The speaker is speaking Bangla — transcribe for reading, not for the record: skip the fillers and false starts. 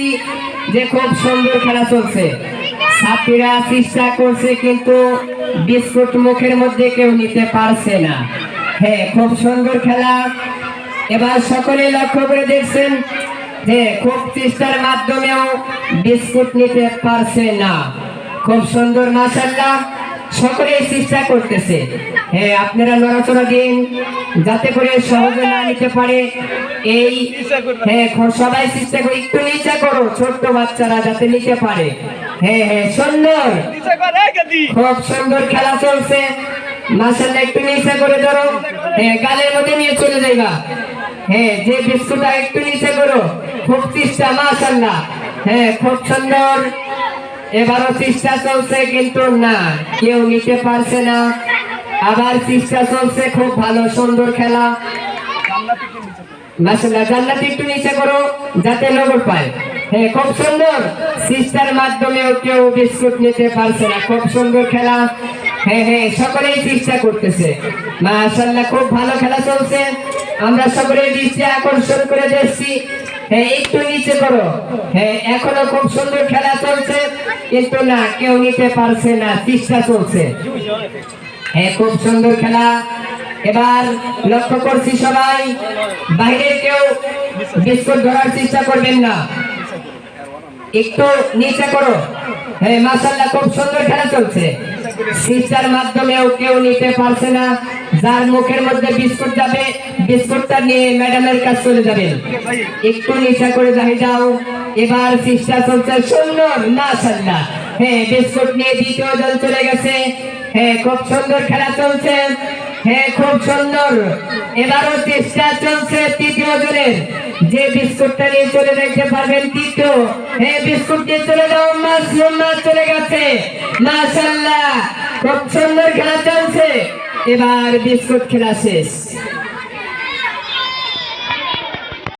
দেখছি যে খুব সুন্দর খেলা চলছে, ছাত্রীরা চেষ্টা করছে কিন্তু বিস্কুট মুখের মধ্যে কেউ নিতে পারছে না। হ্যাঁ, খুব সুন্দর খেলা। এবার সকলে লক্ষ্য করে দেখছেন যে খুব চেষ্টার মাধ্যমেও বিস্কুট নিতে পারছে না। খুব সুন্দর, মাশাআল্লাহ, সকলেই চেষ্টা করতেছে। হ্যাঁ, আপনারা নড়াচড়া দিন যাতে করে সহজে না নিতে পারে। এই হ্যাঁ, সবাই চেষ্টা করে, একটু নিচে করো ছোট্ট বাচ্চারা যাতে নিতে পারে। হ্যাঁ হ্যাঁ, সুন্দর, খুব সুন্দর খেলা চলছে, মাশাআল্লাহ। একটু নিচে করে ধরো, হ্যাঁ, গালের মধ্যে নিয়ে চলে যাইবা। হ্যাঁ, যে বিস্কুটটা একটু নিচে করো, খুব চেষ্টা, মাশাআল্লাহ। হ্যাঁ, খুব সুন্দর। এবারও চেষ্টা চলছে কিন্তু না, কেউ নিতে পারছে না। আবার চেষ্টা চলছে, খুব ভালো সুন্দর খেলা, মাশাআল্লাহ। জান্নাতি একটু নিচে করো যাতে নগদ পায়। হ্যাঁ, খুব সুন্দর, চেষ্টার মাধ্যমেও কেউ বিস্কুট নিতে পারছে না। খুব সুন্দর খেলা। হ্যাঁ হ্যাঁ, সকলেই চেষ্টা করতেছে, মাশাআল্লাহ। খুব ভালো খেলা চলছে, আমরা সকলেই দৃষ্টি আকর্ষণ করে দেখছি। হ্যাঁ, একটু নিচে করো। হ্যাঁ, এখনো খুব সুন্দর খেলা চলছে কিন্তু না, কেউ নিতে পারছে না, চেষ্টা চলছে। হ্যাঁ, খুব সুন্দর খেলা। এবার লক্ষ্য করছি সবাই বাইরে কেউ বিস্কুট ধরার চেষ্টা করবেন না, একটু নিচে করো। হ্যাঁ, মাশাআল্লাহ, খুব সুন্দর খেলা চলছে, চেষ্টার মাধ্যমেও কেউ নিতে পারছে না। যার মুখের মধ্যে বিস্কুট যাবে, বিস্কুটটা নিয়ে ম্যাডামের কাছে চলে যাবেন, একটু নিচে করে যাও। এবার চেষ্টা চলছে, সুন্দর, মাশাআল্লাহ। হ্যাঁ, বিস্কুট নিয়ে দ্বিতীয় দল চলে গেছে। হ্যাঁ, খুব সুন্দর খেলা চলছে। হ্যাঁ, খুব সুন্দর। এবারও চেষ্টা চলছে তৃতীয় দলের, যে বিস্কুটটা নিয়ে চলে যেতে পারবেন তৃতীয়। হ্যাঁ, বিস্কুট নিয়ে চলে যাও, মাছ চলে গেছে, মাশাআল্লাহ। খুব সুন্দর খেলা চলছে, এবার বিস্কুট খেলা শেষ।